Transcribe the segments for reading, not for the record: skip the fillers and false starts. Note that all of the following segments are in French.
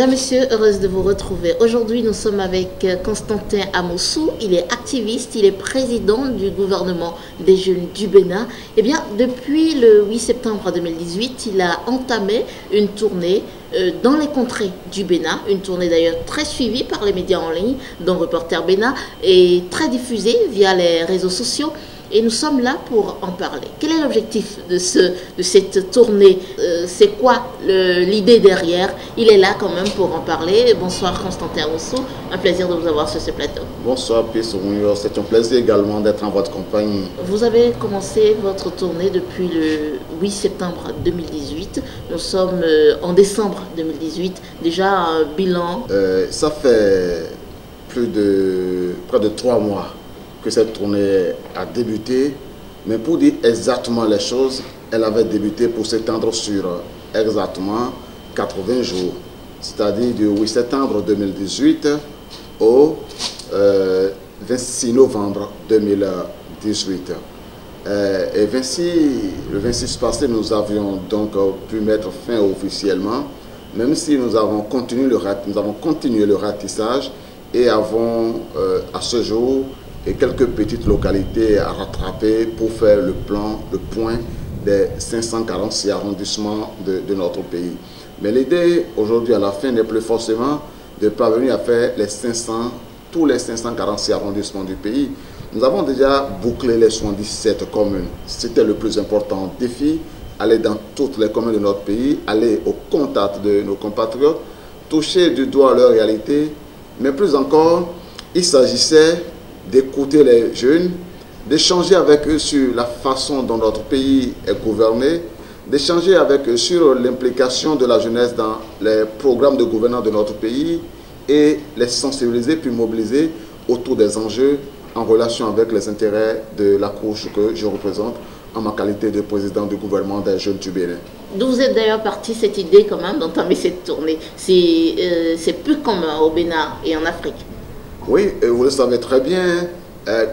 Mesdames, Messieurs, heureuse de vous retrouver. Aujourd'hui, nous sommes avec Constantin Amossou. Il est activiste, il est président du gouvernement des jeunes du Bénin. Eh bien, depuis le 8 septembre 2018, il a entamé une tournée dans les contrées du Bénin, une tournée d'ailleurs très suivie par les médias en ligne, dont Reporter Bénin, et très diffusée via les réseaux sociaux. Et nous sommes là pour en parler. Quel est l'objectif de cette tournée? C'est quoi l'idée derrière? Il est là quand même pour en parler. Bonsoir Constantin Amossou, un plaisir de vous avoir sur ce plateau. Bonsoir Pierre, c'est un plaisir également d'être en votre compagnie. Vous avez commencé votre tournée depuis le 8 septembre 2018. Nous sommes en décembre 2018. Déjà un bilan. Ça fait près de 3 mois que cette tournée a débuté, mais pour dire exactement les choses, elle avait débuté pour s'étendre sur exactement 80 jours, c'est-à-dire du 8 septembre 2018 au 26 novembre 2018. Et le 26 passé, nous avions donc pu mettre fin officiellement, même si nous avons continué le ratissage et avons à ce jour et quelques petites localités à rattraper pour faire le point des 546 arrondissements de notre pays. Mais l'idée aujourd'hui à la fin n'est plus forcément de parvenir à faire tous les 546 arrondissements du pays. Nous avons déjà bouclé les 77 communes. C'était le plus important défi, aller dans toutes les communes de notre pays, aller au contact de nos compatriotes, toucher du doigt leur réalité, mais plus encore, il s'agissait d'écouter les jeunes, d'échanger avec eux sur la façon dont notre pays est gouverné, d'échanger avec eux sur l'implication de la jeunesse dans les programmes de gouvernance de notre pays et les sensibiliser puis mobiliser autour des enjeux en relation avec les intérêts de la couche que je représente en ma qualité de président du gouvernement des jeunes du Bénin. D'où vous êtes d'ailleurs parti cette idée quand même d'entamer cette tournée? C'est peu commun au Bénin et en Afrique. Oui, vous le savez très bien,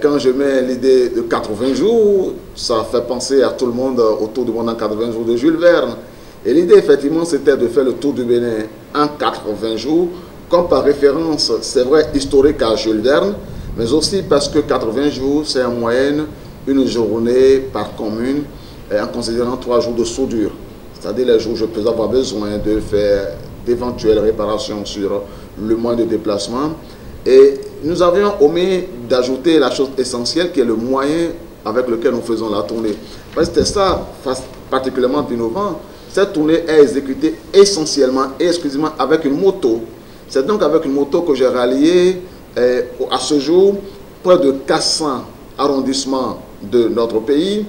quand je mets l'idée de 80 jours, ça fait penser à tout le monde autour du monde en 80 jours de Jules Verne. Et l'idée, effectivement, c'était de faire le tour du Bénin en 80 jours, comme par référence, c'est vrai, historique à Jules Verne, mais aussi parce que 80 jours, c'est en moyenne une journée par commune, en considérant 3 jours de soudure. C'est-à-dire les jours où je peux avoir besoin de faire d'éventuelles réparations sur le moyen de déplacement. Et nous avions omis d'ajouter la chose essentielle qui est le moyen avec lequel nous faisons la tournée. C'était ça particulièrement innovant. Cette tournée est exécutée essentiellement et exclusivement avec une moto. C'est donc avec une moto que j'ai rallié à ce jour près de 400 arrondissements de notre pays,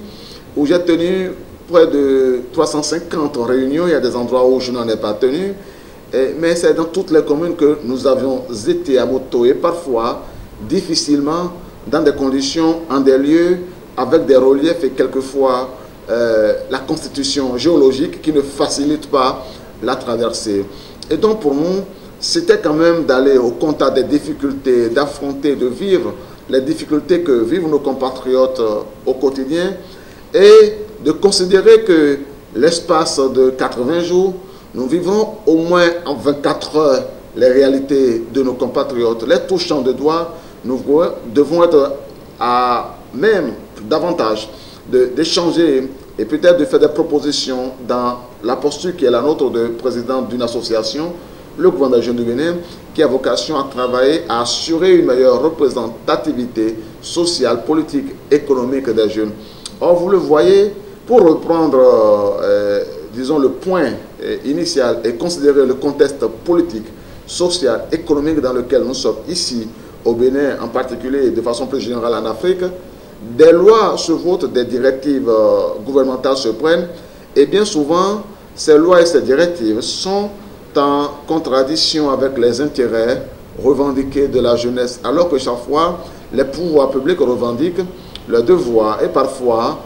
où j'ai tenu près de 350 réunions. Il y a des endroits où je n'en ai pas tenu. Mais c'est dans toutes les communes que nous avions été à moto et parfois difficilement dans des conditions, en des lieux avec des reliefs et quelquefois la constitution géologique qui ne facilite pas la traversée. Et donc pour nous, c'était quand même d'aller au contact des difficultés, d'affronter, de vivre les difficultés que vivent nos compatriotes au quotidien et de considérer que l'espace de 80 jours, nous vivons au moins en 24 heures les réalités de nos compatriotes, les touchant de doigts. Nous devons être à même davantage d'échanger et peut-être de faire des propositions dans la posture qui est la nôtre de président d'une association, le gouvernement des jeunes du Bénin, qui a vocation à travailler à assurer une meilleure représentativité sociale, politique, économique des jeunes. Or, vous le voyez, pour reprendre disons le point initial et considérer le contexte politique, social, économique dans lequel nous sommes ici au Bénin, en particulier et de façon plus générale en Afrique, des lois se votent, des directives gouvernementales se prennent, et bien souvent, ces lois et ces directives sont en contradiction avec les intérêts revendiqués de la jeunesse, alors que chaque fois, les pouvoirs publics revendiquent le devoir et parfois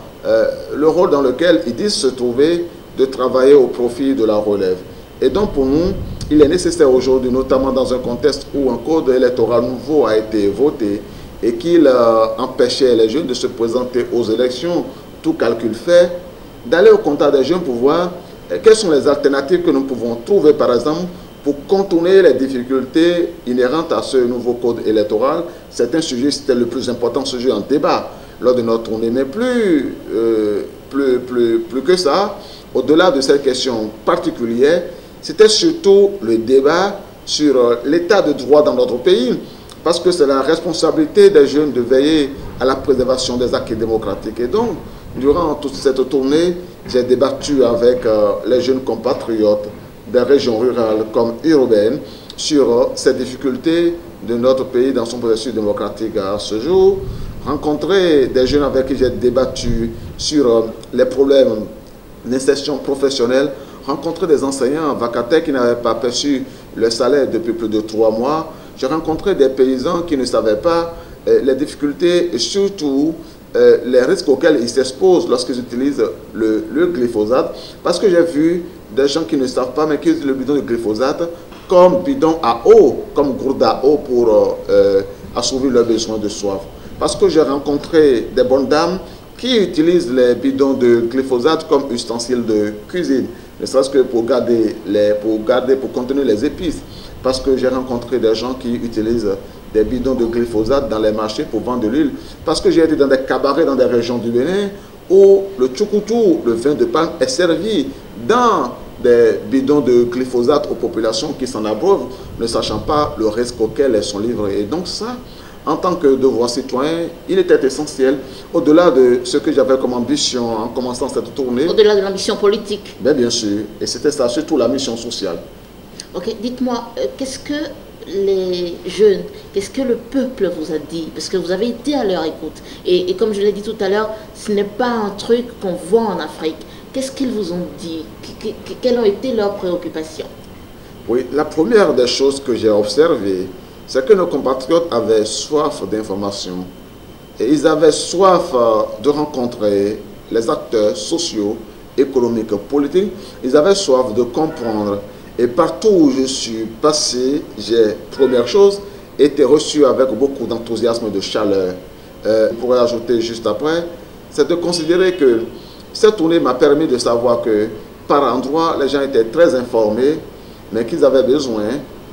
le rôle dans lequel ils disent se trouver de travailler au profit de la relève. Et donc pour nous, il est nécessaire aujourd'hui, notamment dans un contexte où un code électoral nouveau a été voté et qu'il empêchait les jeunes de se présenter aux élections, tout calcul fait, d'aller au contact des jeunes pour voir quelles sont les alternatives que nous pouvons trouver, par exemple, pour contourner les difficultés inhérentes à ce nouveau code électoral. C'est un sujet, c'était le plus important sujet en débat lors de notre tournée, mais plus que ça, au-delà de cette question particulière, c'était surtout le débat sur l'état de droit dans notre pays, parce que c'est la responsabilité des jeunes de veiller à la préservation des acquis démocratiques. Et donc, durant toute cette tournée, j'ai débattu avec les jeunes compatriotes des régions rurales comme urbaines sur ces difficultés de notre pays dans son processus démocratique à ce jour, rencontrer des jeunes avec qui j'ai débattu sur les problèmes d'insertion professionnelle, rencontrer des enseignants vacataires qui n'avaient pas perçu le salaire depuis plus de 3 mois. J'ai rencontré des paysans qui ne savaient pas les difficultés et surtout les risques auxquels ils s'exposent lorsqu'ils utilisent le glyphosate. Parce que j'ai vu des gens qui ne savent pas mais qui utilisent le bidon de glyphosate comme bidon à eau, comme gourde à eau pour assouvir leurs besoins de soif. Parce que j'ai rencontré des bonnes dames qui utilisent les bidons de glyphosate comme ustensiles de cuisine, ne serait-ce que pour contenir les épices. Parce que j'ai rencontré des gens qui utilisent des bidons de glyphosate dans les marchés pour vendre de l'huile. Parce que j'ai été dans des cabarets dans des régions du Bénin où le tchoukoutou, le vin de palme, est servi dans des bidons de glyphosate aux populations qui s'en abreuvent, ne sachant pas le risque auquel elles sont livrées. Et donc ça, en tant que devoir citoyen, il était essentiel, au-delà de ce que j'avais comme ambition en commençant cette tournée. Au-delà de l'ambition politique. Bien sûr, et c'était ça, surtout la mission sociale. Ok, dites-moi, qu'est-ce que les jeunes, qu'est-ce que le peuple vous a dit? Parce que vous avez été à leur écoute. Et comme je l'ai dit tout à l'heure, ce n'est pas un truc qu'on voit en Afrique. Qu'est-ce qu'ils vous ont dit? Quelles ont été leurs préoccupations? Oui, la première des choses que j'ai observées, c'est que nos compatriotes avaient soif d'information. Et ils avaient soif de rencontrer les acteurs sociaux, économiques, politiques. Ils avaient soif de comprendre. Et partout où je suis passé, j'ai, première chose, été reçu avec beaucoup d'enthousiasme et de chaleur. Je pourrais ajouter juste après, c'est de considérer que cette tournée m'a permis de savoir que par endroits, les gens étaient très informés, mais qu'ils avaient besoin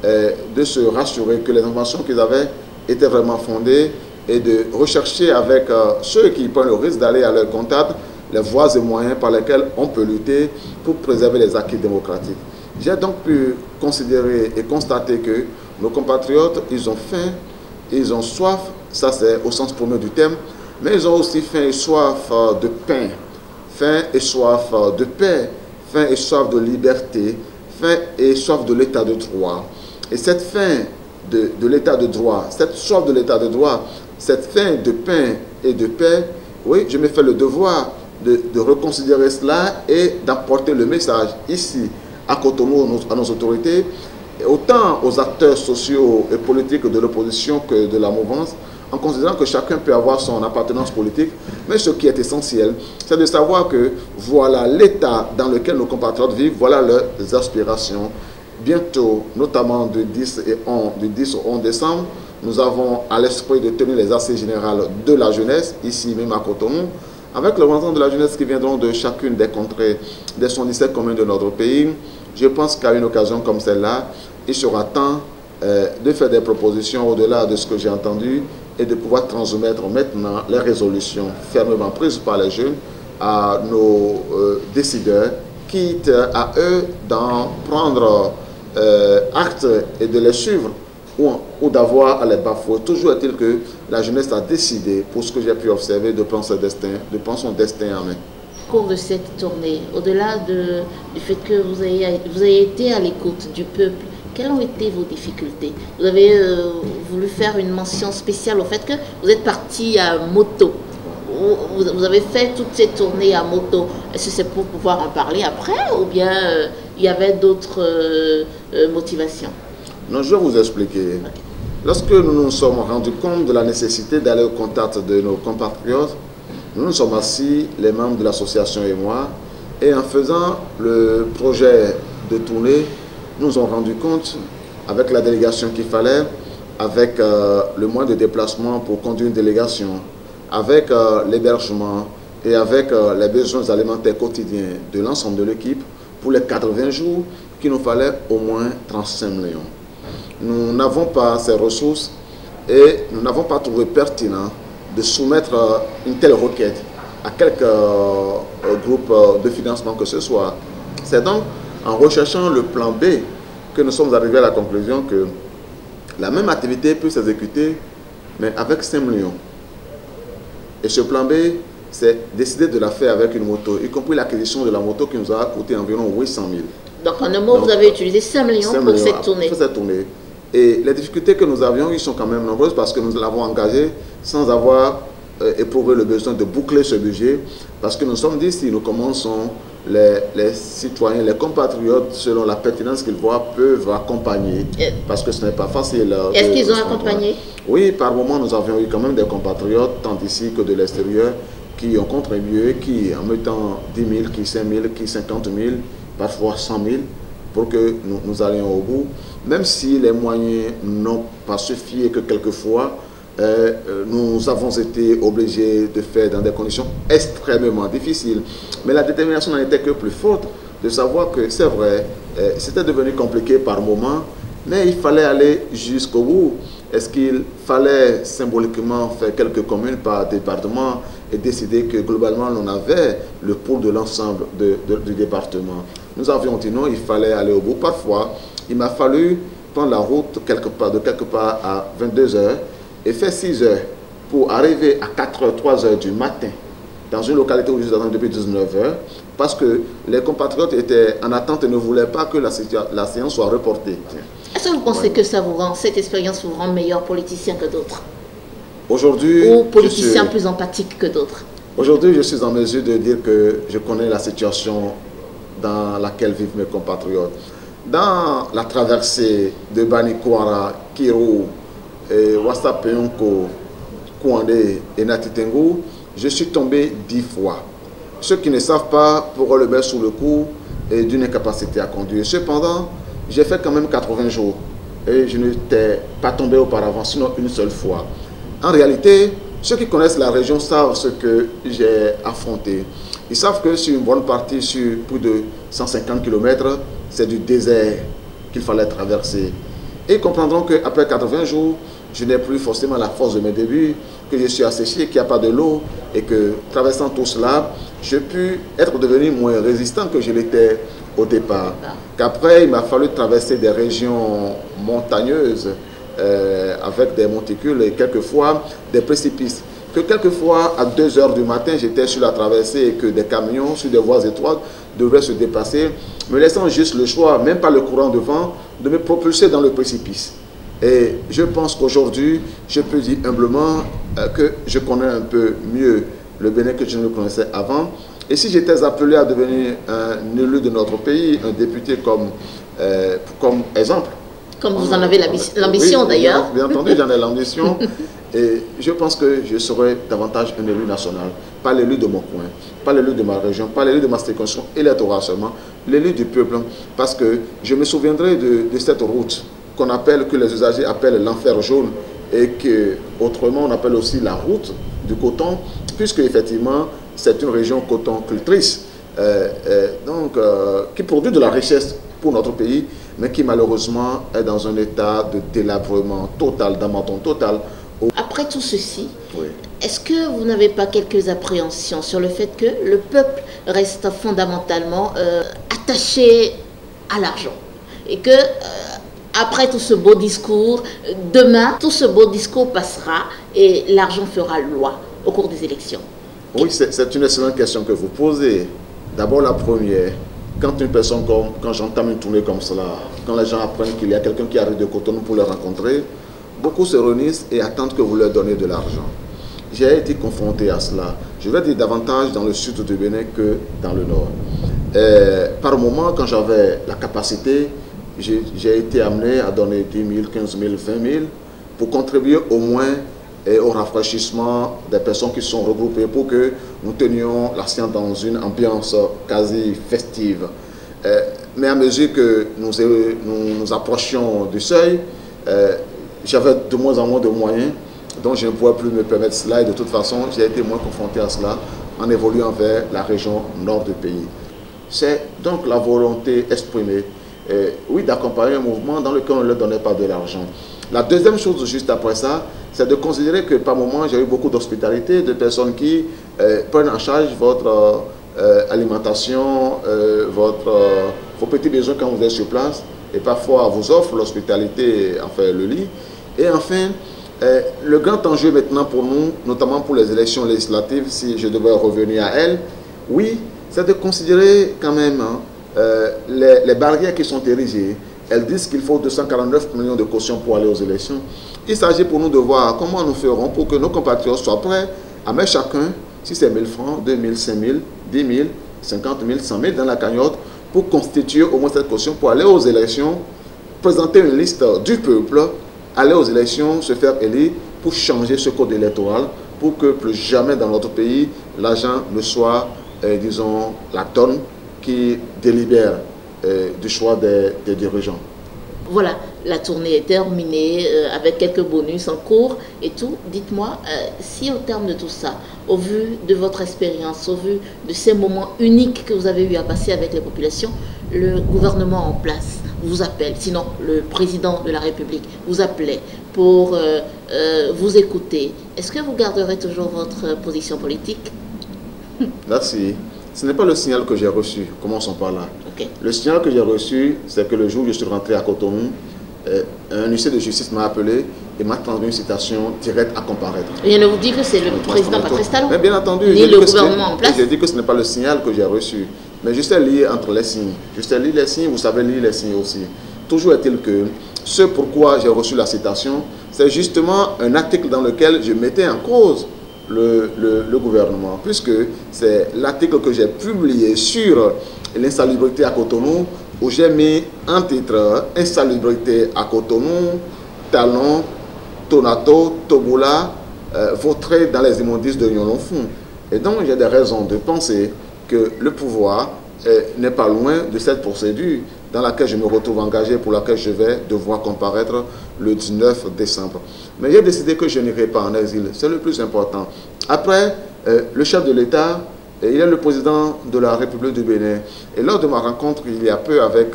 de se rassurer que les informations qu'ils avaient étaient vraiment fondées et de rechercher avec ceux qui prennent le risque d'aller à leur contact les voies et moyens par lesquels on peut lutter pour préserver les acquis démocratiques. J'ai donc pu considérer et constater que nos compatriotes, ils ont faim, ils ont soif, ça c'est au sens premier du terme, mais ils ont aussi faim et soif de pain, faim et soif de paix, faim et soif de liberté, faim et soif de l'état de droit. Et cette faim de l'état de droit, cette soif de l'état de droit, cette faim de pain et de paix, oui, je me fais le devoir de reconsidérer cela et d'apporter le message ici, à Cotonou, à nos autorités, autant aux acteurs sociaux et politiques de l'opposition que de la mouvance, en considérant que chacun peut avoir son appartenance politique, mais ce qui est essentiel, c'est de savoir que voilà l'état dans lequel nos compatriotes vivent, voilà leurs aspirations. Bientôt, notamment du 10 au 11 décembre, nous avons à l'esprit de tenir les assises générales de la jeunesse, ici même à Cotonou, avec le représentant de la jeunesse qui viendront de chacune des contrées des 117 communes de notre pays. Je pense qu'à une occasion comme celle-là, il sera temps de faire des propositions au-delà de ce que j'ai entendu et de pouvoir transmettre maintenant les résolutions fermement prises par les jeunes à nos décideurs, quitte à eux d'en prendre acte et de les suivre ou d'avoir à les bafouer. Toujours est-il que la jeunesse a décidé, pour ce que j'ai pu observer, de prendre son destin en main. Au cours de cette tournée, au-delà du fait que vous avez été à l'écoute du peuple, quelles ont été vos difficultés? Vous avez voulu faire une mention spéciale au fait que vous êtes parti à moto. Vous avez fait toutes ces tournées à moto. Est-ce que c'est pour pouvoir en parler après ou bien il y avait d'autres motivations? Non, je vais vous expliquer. Okay. Lorsque nous nous sommes rendus compte de la nécessité d'aller au contact de nos compatriotes, nous nous sommes assis, les membres de l'association et moi, et en faisant le projet de tournée, nous nous sommes rendus compte, avec la délégation qu'il fallait, avec le moyen de déplacement pour conduire une délégation, avec l'hébergement et avec les besoins alimentaires quotidiens de l'ensemble de l'équipe pour les 80 jours, qu'il nous fallait au moins 35 millions. Nous n'avons pas ces ressources et nous n'avons pas trouvé pertinent de soumettre une telle requête à quelque groupe de financement que ce soit. C'est donc en recherchant le plan B que nous sommes arrivés à la conclusion que la même activité peut s'exécuter, mais avec 5 millions. Et ce plan B, c'est décider de la faire avec une moto, y compris l'acquisition de la moto qui nous a coûté environ 800 000. Donc en un mot, vous avez utilisé 5 millions pour cette tournée. Pour cette tournée. Et les difficultés que nous avions, ils sont quand même nombreuses parce que nous l'avons engagé sans avoir éprouvé le besoin de boucler ce budget. Parce que nous sommes dit, si nous commençons, les citoyens, les compatriotes, selon la pertinence qu'ils voient, peuvent accompagner. Parce que ce n'est pas facile. Est-ce qu'ils ont accompagné? Oui, par moment, nous avions eu quand même des compatriotes, tant d'ici que de l'extérieur, qui ont contribué, qui en mettant 10 000, qui 5 000, qui 50 000, parfois 100 000, pour que nous allions au bout. Même si les moyens n'ont pas suffi et que quelquefois, nous avons été obligés de faire dans des conditions extrêmement difficiles. Mais la détermination n'en était que plus forte de savoir que c'est vrai, c'était devenu compliqué par moments, mais il fallait aller jusqu'au bout. Est-ce qu'il fallait symboliquement faire quelques communes par département et décider que globalement on avait le pôle de l'ensemble du département? Nous avions dit non, il fallait aller au bout. Parfois, il m'a fallu prendre la route de quelque part à 22 heures et faire 6 heures pour arriver à 4 heures, 3 heures du matin dans une localité où je suis depuis 19 heures parce que les compatriotes étaient en attente et ne voulaient pas que la séance soit reportée. Est-ce que vous pensez que ça vous rend, cette expérience vous rend meilleur politicien que d'autres? Aujourd'hui, ou politicien plus empathique que d'autres? Aujourd'hui, je suis en mesure de dire que je connais la situation dans laquelle vivent mes compatriotes. Dans la traversée de Banikwara, Kiro, Wassapeyonko, Kouandé et Natitengu, je suis tombé 10 fois. Ceux qui ne savent pas pourraient le mettre sous le coup d'une incapacité à conduire. Cependant, j'ai fait quand même 80 jours et je n'étais pas tombé auparavant, sinon une seule fois. En réalité, ceux qui connaissent la région savent ce que j'ai affronté. Ils savent que sur une bonne partie, sur plus de 150 km, c'est du désert qu'il fallait traverser. Et ils comprendront qu'après 80 jours, je n'ai plus forcément la force de mes débuts, que je suis asséché, qu'il n'y a pas de l'eau, et que traversant tout cela, je puis être devenu moins résistant que je l'étais au départ. Qu'après, il m'a fallu traverser des régions montagneuses, avec des monticules et quelquefois des précipices. Que quelquefois, à 2 heures du matin, j'étais sur la traversée et que des camions sur des voies étroites devaient se dépasser, me laissant juste le choix, même pas le courant de vent, de me propulser dans le précipice. Et je pense qu'aujourd'hui, je peux dire humblement que je connais un peu mieux le Bénin que je ne le connaissais avant. Et si j'étais appelé à devenir un élu de notre pays, un député comme exemple. Comme vous en avez l'ambition, oui, d'ailleurs. Bien entendu, j'en ai l'ambition. Et je pense que je serai davantage un élu national. Pas l'élu de mon coin, pas l'élu de ma région, pas l'élu de ma circonscription électorale seulement, l'élu du peuple. Parce que je me souviendrai de cette route qu'on appelle, que les usagers appellent l'enfer jaune et que autrement on appelle aussi la route du coton, puisque effectivement c'est une région coton-cultrice, qui produit de la richesse pour notre pays, mais qui malheureusement est dans un état de délabrement total, d'abandon total. Après tout ceci, oui, est-ce que vous n'avez pas quelques appréhensions sur le fait que le peuple reste fondamentalement attaché à l'argent et que après tout ce beau discours, demain, tout ce beau discours passera et l'argent fera loi au cours des élections? Oui, c'est une excellente question que vous posez. D'abord la première, quand une personne quand j'entame une tournée comme cela, quand les gens apprennent qu'il y a quelqu'un qui arrive de Cotonou pour le rencontrer, beaucoup se réunissent et attendent que vous leur donnez de l'argent. J'ai été confronté à cela. Je vais dire davantage dans le sud du Bénin que dans le nord. Par moment, quand j'avais la capacité, j'ai été amené à donner 10 000, 15 000, 20 000 pour contribuer au moins au rafraîchissement des personnes qui sont regroupées pour que nous tenions la science dans une ambiance quasi festive. Mais à mesure que nous approchions du seuil, j'avais de moins en moins de moyens, donc je ne pouvais plus me permettre cela et de toute façon, j'ai été moins confronté à cela en évoluant vers la région nord du pays. C'est donc la volonté exprimée oui, d'accompagner un mouvement dans lequel on ne leur donnait pas de l'argent. La deuxième chose, juste après ça, c'est de considérer que par moment, j'ai eu beaucoup d'hospitalité, de personnes qui prennent en charge votre alimentation, vos petits besoins quand vous êtes sur place, et parfois vous offrent l'hospitalité, enfin le lit. Et enfin, le grand enjeu maintenant pour nous, notamment pour les élections législatives, si je devais revenir à elles, oui, c'est de considérer quand même les barrières qui sont érigées. Elles disent qu'il faut 249 millions de cautions pour aller aux élections. Il s'agit pour nous de voir comment nous ferons pour que nos compatriotes soient prêts à mettre chacun, si c'est 1000 francs, 2000, 5000, 10 000, 50 000, 100 000 dans la cagnotte pour constituer au moins cette caution pour aller aux élections, présenter une liste du peuple, aller aux élections, se faire élire pour changer ce code électoral, pour que plus jamais dans notre pays, l'argent ne soit, disons, la tonne qui délibère du choix des dirigeants. Voilà, la tournée est terminée avec quelques bonus en cours et tout. Dites-moi, si au terme de tout ça, au vu de votre expérience, au vu de ces moments uniques que vous avez eu à passer avec les populations, le gouvernement en place vous appelle, sinon le président de la République vous appelait pour vous écouter, est-ce que vous garderez toujours votre position politique? Merci. Ce n'est pas le signal que j'ai reçu. Commençons par là. Okay. Le signal que j'ai reçu, c'est que le jour où je suis rentré à Cotonou, un huissier de justice m'a appelé et m'a tendu une citation directe à comparaître. Rien ne vous dit que c'est le président Patrice Talon? Mais bien entendu, ni le gouvernement en place. J'ai dit que ce n'est pas le signal que j'ai reçu. Mais je sais lire entre les signes. Je sais lire les signes, vous savez lire les signes aussi. Toujours est-il que ce pourquoi j'ai reçu la citation, c'est justement un article dans lequel je mettais en cause le gouvernement, puisque c'est l'article que j'ai publié sur l'insalubrité à Cotonou, où j'ai mis en titre « Insalubrité à Cotonou, Talon, Tonato, Tobola, vautré dans les immondices de Nyolonfou ». Et donc j'ai des raisons de penser que le pouvoir n'est pas loin de cette procédure dans laquelle je me retrouve engagé, pour laquelle je vais devoir comparaître le 19 décembre. Mais j'ai décidé que je n'irai pas en exil, c'est le plus important. Après, le chef de l'État, il est le président de la République du Bénin. Et lors de ma rencontre il y a peu avec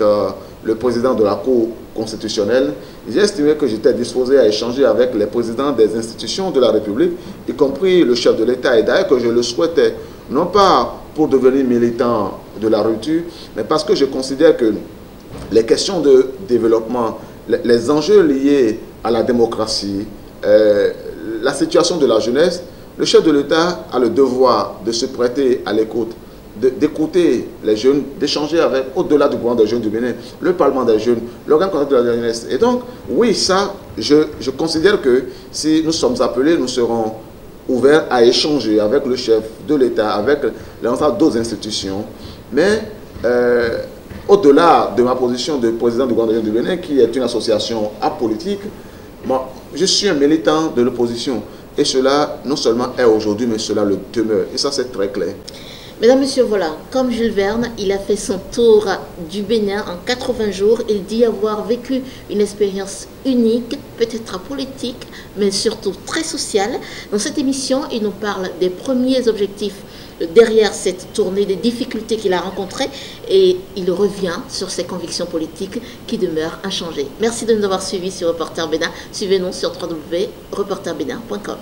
le président de la Cour constitutionnelle, j'ai estimé que j'étais disposé à échanger avec les présidents des institutions de la République, y compris le chef de l'État, et d'ailleurs que je le souhaitais, non pas pour devenir militant de la rupture, mais parce que je considère que les questions de développement, les enjeux liés à la démocratie, la situation de la jeunesse, le chef de l'État a le devoir de se prêter à l'écoute, d'écouter les jeunes, d'échanger avec, au-delà du gouvernement des jeunes du Bénin, le Parlement des jeunes, l'organe de la jeunesse. Et donc, oui, ça, je considère que si nous sommes appelés, nous serons ouverts à échanger avec le chef de l'État, avec l'ensemble d'autres institutions. Mais au-delà de ma position de président du gouvernement du Bénin, qui est une association apolitique, moi, je suis un militant de l'opposition. Et cela, non seulement est aujourd'hui, mais cela le demeure. Et ça, c'est très clair. Mesdames, Messieurs, voilà, comme Jules Verne, il a fait son tour du Bénin en 80 jours. Il dit avoir vécu une expérience unique, peut-être politique, mais surtout très sociale. Dans cette émission, il nous parle des premiers objectifs derrière cette tournée, des difficultés qu'il a rencontrées, et il revient sur ses convictions politiques qui demeurent inchangées. Merci de nous avoir suivis sur Reporter Bénin. Suivez-nous sur www.reporterbénin.com.